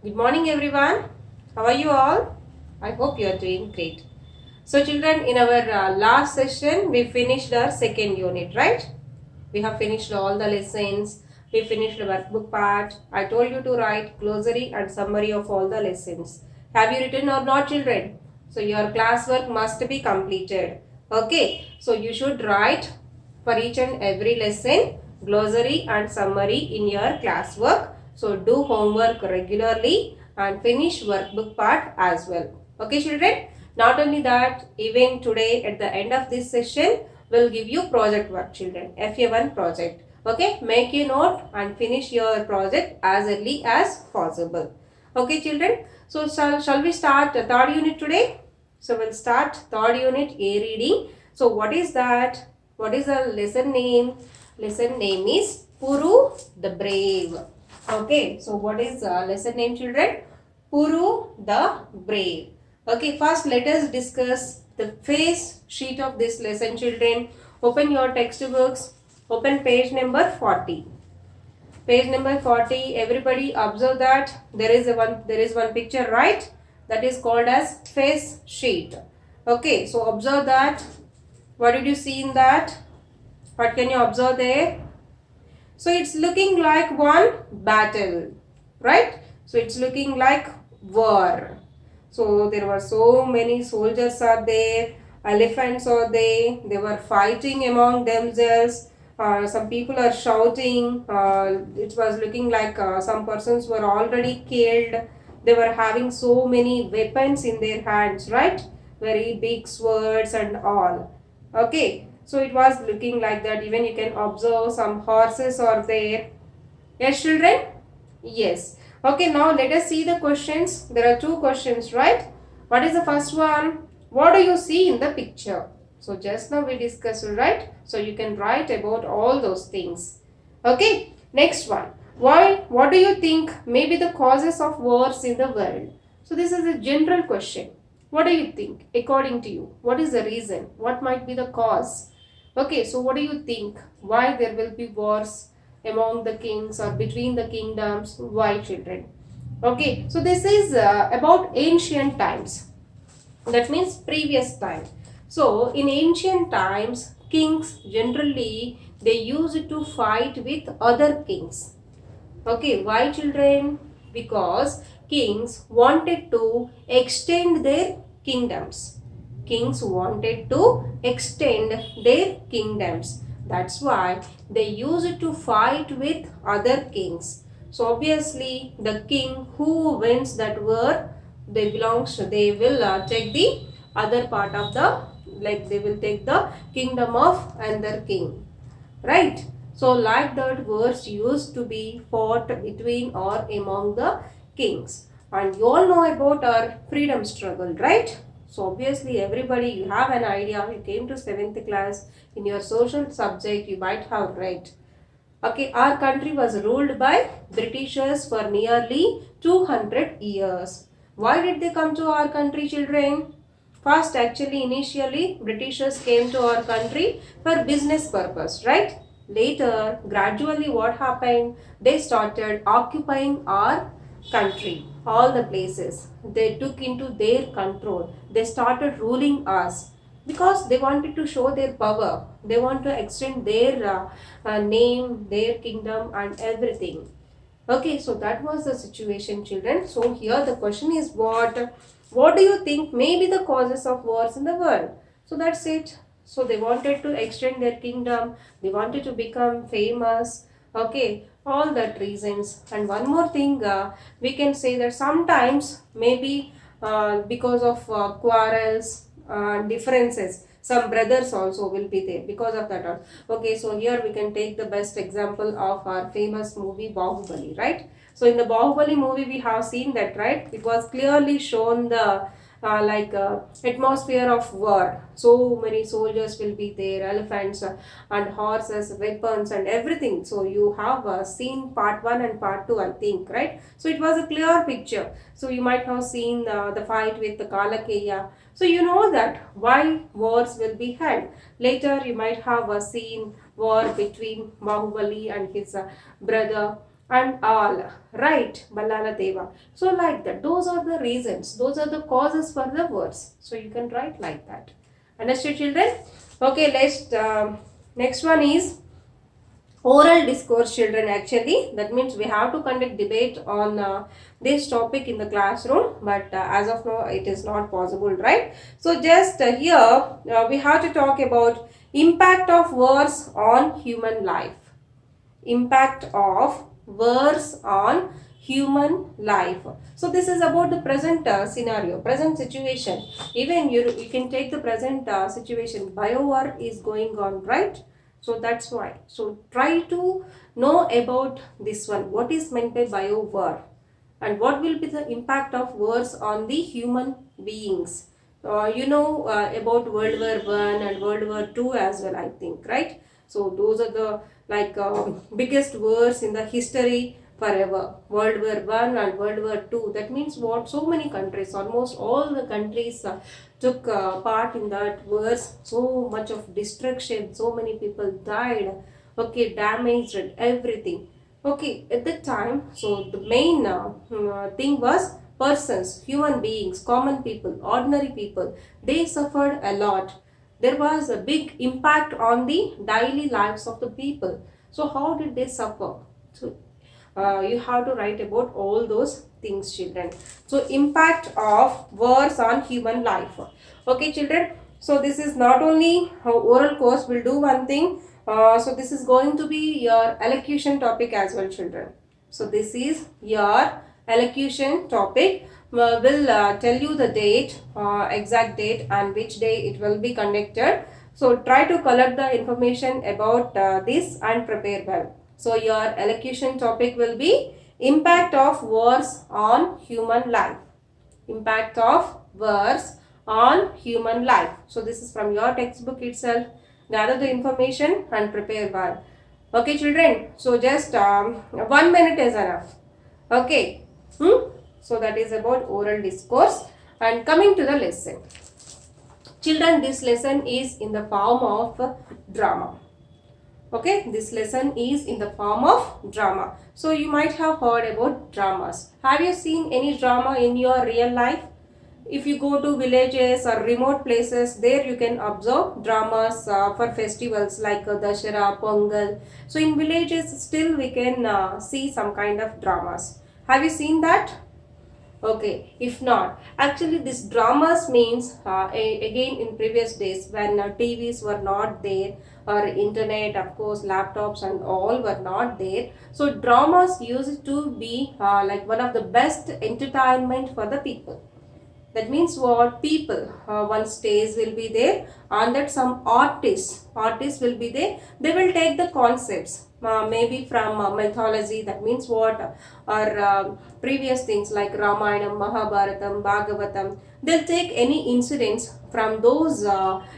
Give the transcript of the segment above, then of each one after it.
Good morning, everyone. How are you all? I hope you are doing great. So, children, in our last session, we finished our second unit, right? We have finished all the lessons. We finished the workbook part. I told you to write glossary and summary of all the lessons. Have you written or not, children? So, your classwork must be completed. Okay. So, you should write for each and every lesson glossary and summary in your classwork. So, do homework regularly and finish workbook part as well. Okay, children? Not only that, even today at the end of this session, will give you project work, children. FA1 project. Okay, make a note and finish your project as early as possible. Okay, children. So, shall we start the third unit today? So, we'll start third unit A reading. So, what is that? What is the lesson name? Lesson name is Puru the Brave. Okay, so what is lesson name, children? Puru the Brave. Okay, first let us discuss the face sheet of this lesson, children. Open your textbooks. Open page number 40. Page number 40. Everybody observe that there is one picture, right? That is called as face sheet. Okay, so observe that. What did you see in that? What can you observe there? So it's looking like one battle, right? So it's looking like war. So there were so many soldiers are there, elephants are there, they were fighting among themselves. Some people are shouting. It was looking like some persons were already killed. They were having so many weapons in their hands, right? Very big swords and all. Okay, so it was looking like that. Even you can observe some horses are there. Yes, children? Yes. Okay, now let us see the questions. There are two questions, right? What is the first one? What do you see in the picture? So just now we discussed, right? So you can write about all those things. Okay, next one. Why? What do you think may be the causes of wars in the world? So this is a general question. What do you think according to you? What is the reason? What might be the cause? Okay, so what do you think? Why there will be wars among the kings or between the kingdoms? Why, children? Okay, so this is about ancient times. That means previous time. So in ancient times, kings generally they used to fight with other kings. Okay, why, children? Because kings wanted to extend their kingdoms. Kings wanted to extend their kingdoms. That's why they used to fight with other kings. So obviously the king who wins that war, they will take the other part of the, like they will take the kingdom of another king, right? So like that wars used to be fought between or among the kings. And you all know about our freedom struggle, right? So obviously everybody, you have an idea. You came to 7th class, in your social subject you might have read. Okay, our country was ruled by Britishers for nearly 200 years. Why did they come to our country, children? First, actually, initially, Britishers came to our country for business purpose, right? Later, gradually, what happened? They started occupying our country, all the places. They took into their control. They started ruling us because they wanted to show their power. They want to extend their name, their kingdom, and everything. Okay, so that was the situation, children. So here the question is what? What do you think may be the causes of wars in the world? So that's it. So they wanted to extend their kingdom. They wanted to become famous. Okay, all that reasons. And one more thing, we can say that sometimes maybe because of quarrels, differences, some brothers also will be there because of that. Okay, so here we can take the best example of our famous movie Bahubali, right? So in the Bahubali movie we have seen that, right? It was clearly shown the atmosphere of war. So many soldiers will be there, elephants and horses, weapons and everything. So you have seen part 1 and part 2, I think, right? So it was a clear picture. So you might have seen the fight with the Kalakeya. So you know that why wars will be held. Later you might have seen war between Bahubali and his brother and all, right, Ballala Deva. So like that, those are the reasons, those are the causes for the words. So you can write like that. Understood, children? Okay, let's next one is oral discourse, children. Actually, that means we have to conduct debate on this topic in the classroom, but as of now it is not possible, right? So just here we have to talk about impact of words on human life. Impact of words on human life. So this is about the present scenario, present situation. Even you can take the present situation. Biowar is going on, right? So that's why. So try to know about this one. What is meant by biowar? And what will be the impact of wars on the human beings? About World War One and World War Two as well, I think, right? So those are the biggest wars in the history forever. World War One and World War Two. That means what? So many countries, almost all the countries took part in that wars. So much of destruction. So many people died. Okay, damaged and everything. Okay, at that time, so the main thing was persons, human beings, common people, ordinary people. They suffered a lot. There was a big impact on the daily lives of the people. So how did they suffer? So you have to write about all those things, children. So impact of wars on human life. Okay, children. So this is not only oral course. We'll do one thing. So this is going to be your elocution topic as well, children. So this is your elocution topic. We'll tell you the date, exact date and which day it will be conducted. So try to collect the information about this and prepare well. So your elocution topic will be impact of wars on human life. Impact of wars on human life. So this is from your textbook itself. Gather the information and prepare well. Okay, children. So just 1 minute is enough. Okay. So that is about oral discourse. And coming to the lesson. Children, this lesson is in the form of drama. Okay, this lesson is in the form of drama. So you might have heard about dramas. Have you seen any drama in your real life? If you go to villages or remote places, there you can observe dramas for festivals like Dashera, Pongal. So in villages still we can see some kind of dramas. Have you seen that? Okay, if not, actually this dramas means again in previous days when TVs were not there or internet, of course laptops and all were not there. So dramas used to be like one of the best entertainment for the people. That means what? People, one stage will be there and that some artists will be there. They will take the concepts maybe from mythology, that means what, or previous things like Ramayana, Mahabharatam, Bhagavatam. They'll take any incidents from those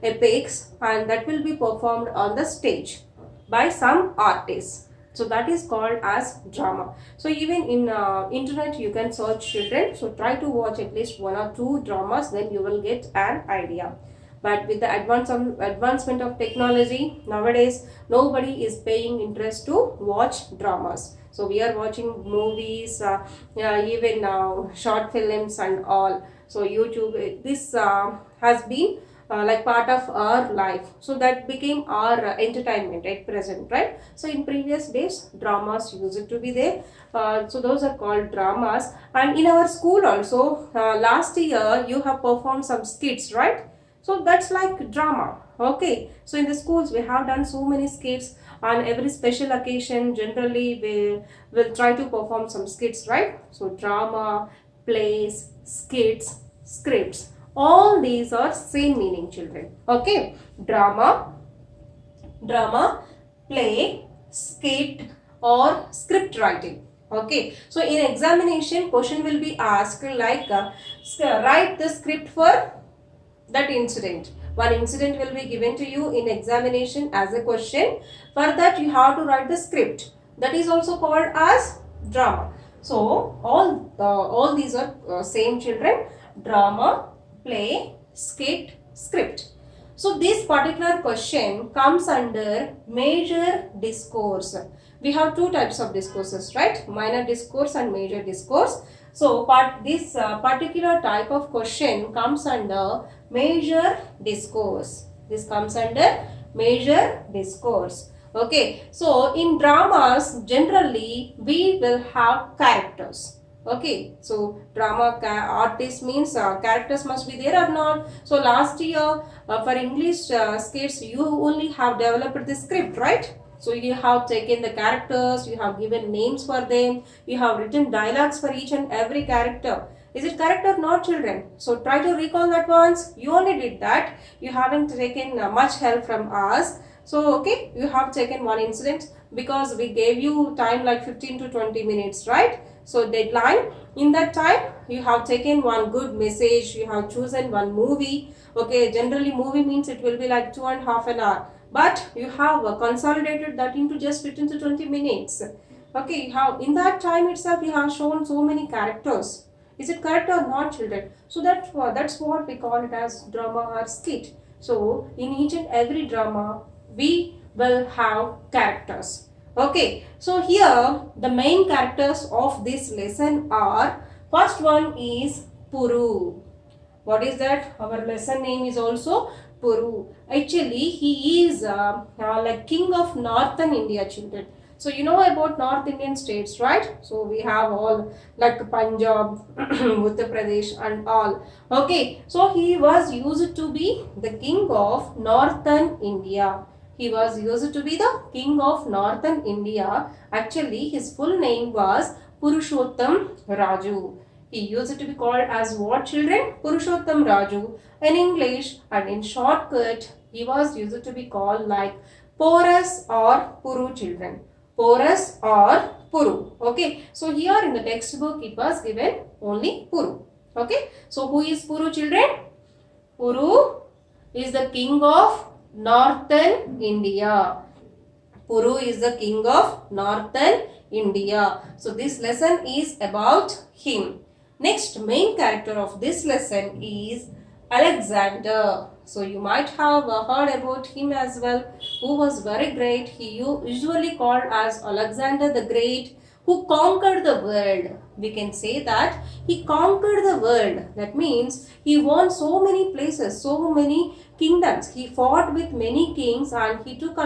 epics and that will be performed on the stage by some artists. So that is called as drama. So even in internet you can search, children. So try to watch at least 1 or 2 dramas, then you will get an idea. But with the advancement of technology nowadays, nobody is paying interest to watch dramas. So we are watching movies, even short films and all. So YouTube, this has been like part of our life. So that became our entertainment at present, right? So in previous days, dramas used to be there. So those are called dramas. And in our school also, last year you have performed some skits, right? So that's like drama. Okay. So in the schools, we have done so many skits. On every special occasion, generally we will try to perform some skits, right? So drama, plays, skits, scripts. All these are same meaning, children. Okay. Drama, play, skit or script writing. Okay. So in examination, question will be asked like write the script for that incident. One incident will be given to you in examination as a question. For that you have to write the script. That is also called as drama. So all these are same, children. Drama, play, skit, script. So this particular question comes under major discourse. we have two types of discourses, right? Minor discourse and major discourse. So this particular type of question comes under major discourse. This comes under major discourse. Okay, so in dramas generally we will have characters. Okay, so drama artist means characters must be there or not. So last year for English skits you only have developed the script, right? So you have taken the characters, you have given names for them, you have written dialogues for each and every character. Is it correct or not, children? So try to recall that once. You only did that. You haven't taken much help from us. So okay, you have taken one incident because we gave you time like 15 to 20 minutes, right? So deadline, in that time you have taken one good message, you have chosen one movie. Okay, generally movie means it will be like 2.5 an hour, but you have consolidated that into just 15 to 20 minutes. Okay, you have in that time itself you have shown so many characters. Is it correct or not, children? So that's what we call it as drama or skit. So in each and every drama we will have characters. Okay, so here the main characters of this lesson are, first one is Puru. What is that? Our lesson name is also Puru. Actually, he is like king of northern India, children. So you know about North Indian states, right? So we have all like Punjab, Uttar Pradesh and all. Okay, so he was used to be the king of northern India. He was used to be the king of northern India. Actually, his full name was Purushottam Raju. He used to be called as what, children? Purushottam Raju. In English and in shortcut, he was used to be called like Porus or Puru, children. Porus or Puru. Okay. So here in the textbook it was given only Puru. Okay. So who is Puru, children? Puru is the king of northern India. Puru is the king of northern India. So this lesson is about him. Next main character of this lesson is Alexander. So you might have heard about him as well, who was very great. He usually called as Alexander the Great, who conquered the world. We can say that he conquered the world. That means he won so many places, so many kingdoms. He fought with many kings and he took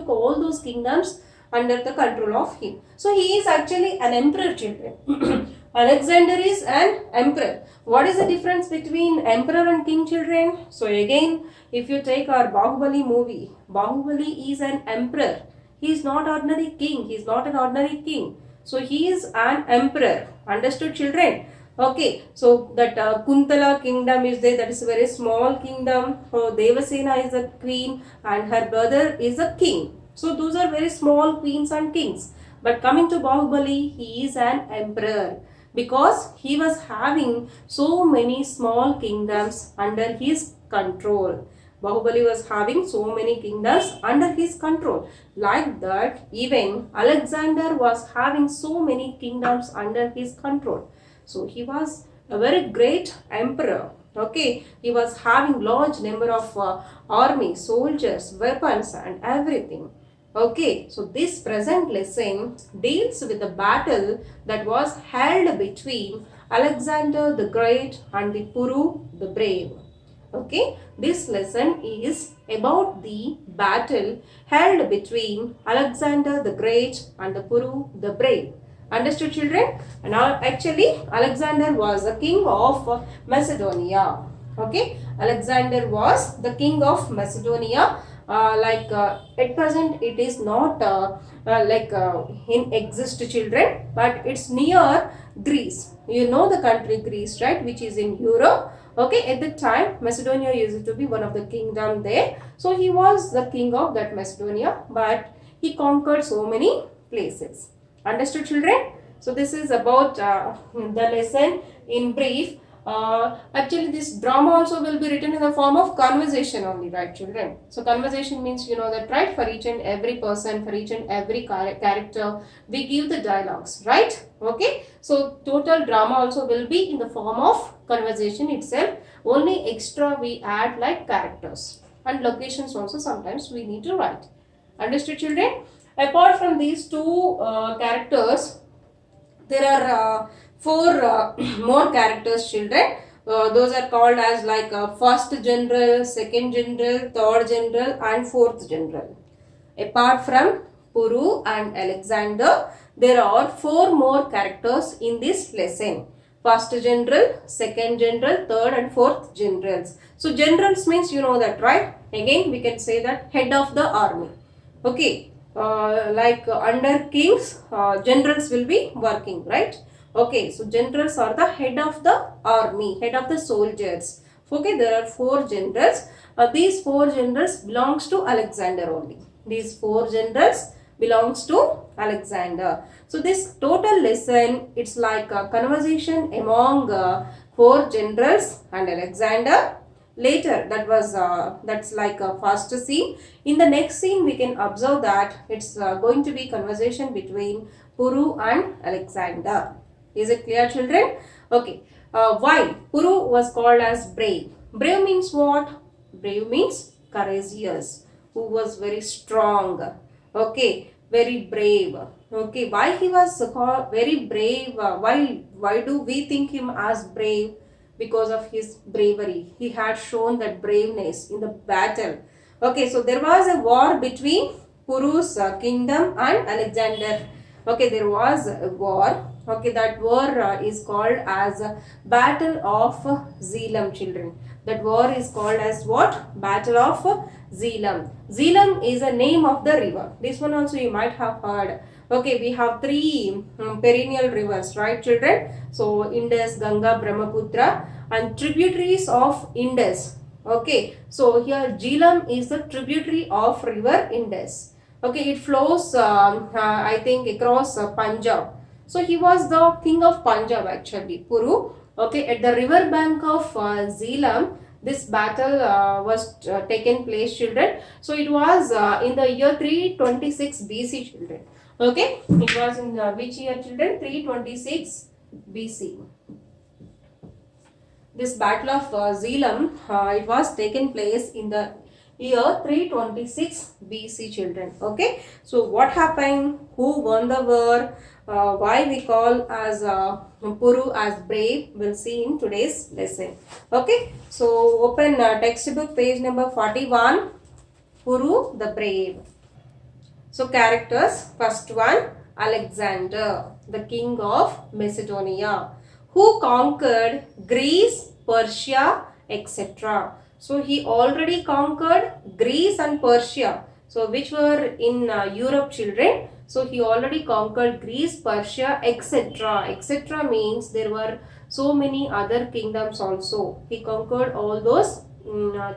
all those kingdoms under the control of him. So he is actually an emperor, children. Alexander is an emperor. What is the difference between emperor and king, children? So again, if you take our Bahubali movie, Bahubali is an emperor. He is not ordinary king. He is not an ordinary king. So he is an emperor. Understood, children? Okay, so that Kuntala kingdom is there. That is a very small kingdom. So Devasena is a queen and her brother is a king. So those are very small queens and kings. But coming to Bahubali, he is an emperor, because he was having so many small kingdoms under his control. Bahubali was having so many kingdoms under his control. Like that, even Alexander was having so many kingdoms under his control. So he was a very great emperor. Okay, he was having large number of army, soldiers, weapons and everything. Okay, so this present lesson deals with the battle that was held between Alexander the Great and the Puru the Brave. Okay, this lesson is about the battle held between Alexander the Great and the Puru the Brave. Understood, children? And actually, Alexander was the king of Macedonia. Okay, Alexander was the king of Macedonia. At present it is not in exist, children, but it's near Greece. You know the country Greece, right, which is in Europe. Okay, at the time Macedonia used to be one of the kingdom there. So he was the king of that Macedonia, but he conquered so many places. Understood, children? So this is about the lesson in brief. Actually, this drama also will be written in the form of conversation only, right, children? So conversation means, you know that, right? For each and every person, for each and every character, we give the dialogues, right? Okay. So total drama also will be in the form of conversation itself. Only extra we add like characters and locations also sometimes we need to write. Understood, children? Apart from these two characters, there are four more characters, children. Those are called as like first general, second general, third general and fourth general. Apart from Puru and Alexander, there are four more characters in this lesson. First general, second general, third and fourth generals. So generals means you know that, right? Again we can say that head of the army. Okay, like under kings, generals will be working, right? Okay, so generals are the head of the army, head of the soldiers. Okay, there are four generals. These four generals belongs to Alexander only. These four generals belongs to Alexander. So this total lesson, it's like a conversation among four generals and Alexander. Later, that's like a first scene. In the next scene, we can observe that it's going to be conversation between Puru and Alexander. Is it clear, children? Okay. Why? Puru was called as brave. Brave means what? Brave means courageous, who was very strong. Okay, very brave. Okay, why he was called very brave? Why do we think him as brave? Because of his bravery. He had shown that braveness in the battle. Okay, so there was a war between Puru's kingdom and Alexander. Okay, there was a war. Okay, that war is called as Battle of Zelam, children. That war is called as what? Battle of Zelam. Zelam is a name of the river. This one also you might have heard. Okay, we have three perennial rivers, right, children? So Indus, Ganga, Brahmaputra, and tributaries of Indus. Okay, so here Jhelum is the tributary of river Indus. Okay, it flows I think across Punjab. So he was the king of Punjab actually, Puru. Okay, at the river bank of Jhelum, this battle was taken place, children. So it was in the year 326 BC, children. Okay, it was in which year, children? 326 BC. This battle of Jhelum, it was taken place in the year 326 BC, children. Okay, so what happened? Who won the war? Why we call as Puru as brave? We'll see in today's lesson. Okay, so open textbook page number 41. Puru the brave. So characters, first one, Alexander, the king of Macedonia, who conquered Greece, Persia, etc. So he already conquered Greece and Persia. So which were in Europe, children. So he already conquered Greece, Persia, etc. Etc. means there were so many other kingdoms also. He conquered all those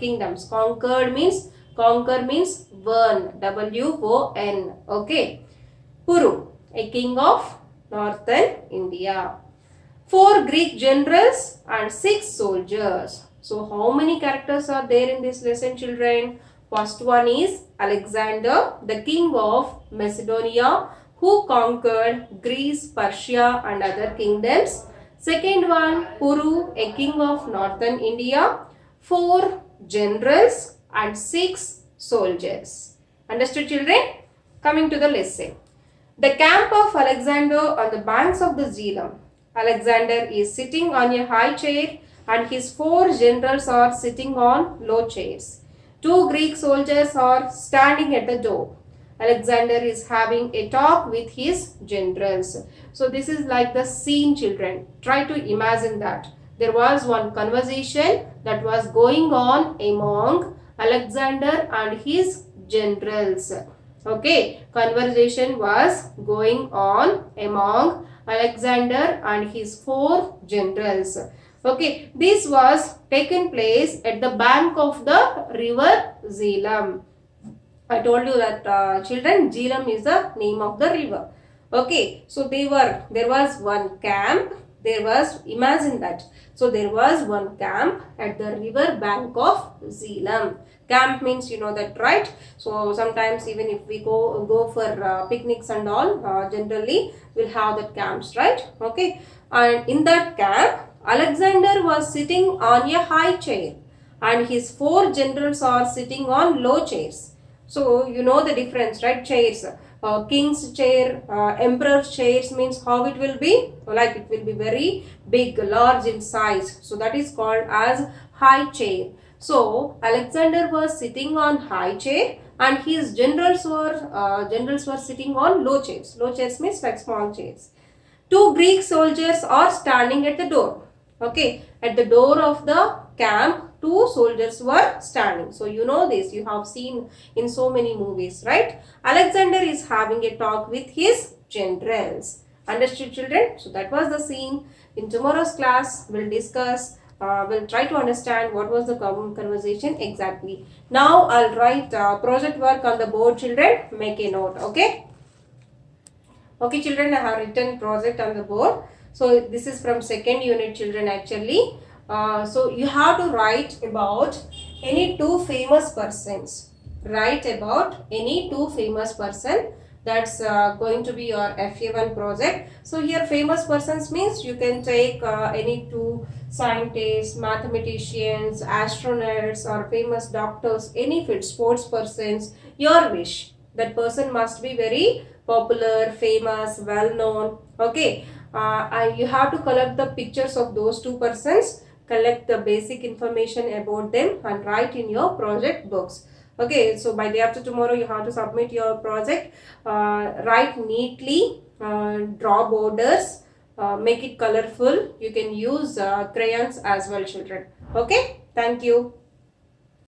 kingdoms. Conquer means won, W-O-N. Okay. Puru, a king of northern India. 4 Greek generals and 6 soldiers. So how many characters are there in this lesson, children? First one is Alexander, the king of Macedonia, who conquered Greece, Persia and other kingdoms. Second one, Puru, a king of northern India. 4 generals and 6 soldiers. Understood, children? Coming to the lesson. The camp of Alexander on the banks of the Jhelum. Alexander is sitting on a high chair and his 4 generals are sitting on low chairs. 2 Greek soldiers are standing at the door. Alexander is having a talk with his generals. So this is like the scene, children. Try to imagine that. There was one conversation that was going on among Alexander and his generals. Okay, conversation was going on among Alexander and his 4 generals. Okay, this was taken place at the bank of the river Jhelum. I told you that children, Jhelum is the name of the river. Okay, so there was one camp. Imagine that. So there was one camp at the river bank of Jhelum. Camp means you know that, right? So sometimes even if we go for picnics and all, generally we'll have that camps, right? Okay, and in that camp, Alexander was sitting on a high chair and his 4 generals are sitting on low chairs. So you know the difference, right? Chairs. king's chair, emperor's chairs means how it will be, like it will be very big, large in size. So that is called as high chair. So Alexander was sitting on high chair and his generals were sitting on low chairs. Low chairs means like small chairs. Two Greek soldiers are standing at the door. Okay, at the door of the camp, two soldiers were standing. So you know this, you have seen in so many movies, right? Alexander is having a talk with his generals. Understood, children? So that was the scene. In tomorrow's class, we'll discuss, we'll try to understand what was the conversation exactly. Now I'll write project work on the board, children. Make a note, okay? Okay, children, I have written project on the board. So this is from second unit, children, actually. So you have to write about any two famous persons. Write about any two famous person. That's going to be your FA1 project. So here famous persons means you can take any two scientists, mathematicians, astronauts or famous doctors, any field, sports persons, your wish. That person must be very popular, famous, well known. Okay, you have to collect the pictures of those two persons, collect the basic information about them and write in your project books. Okay, so by day after tomorrow you have to submit your project. Write neatly, draw borders, make it colorful. You can use crayons as well, children. Okay, thank you.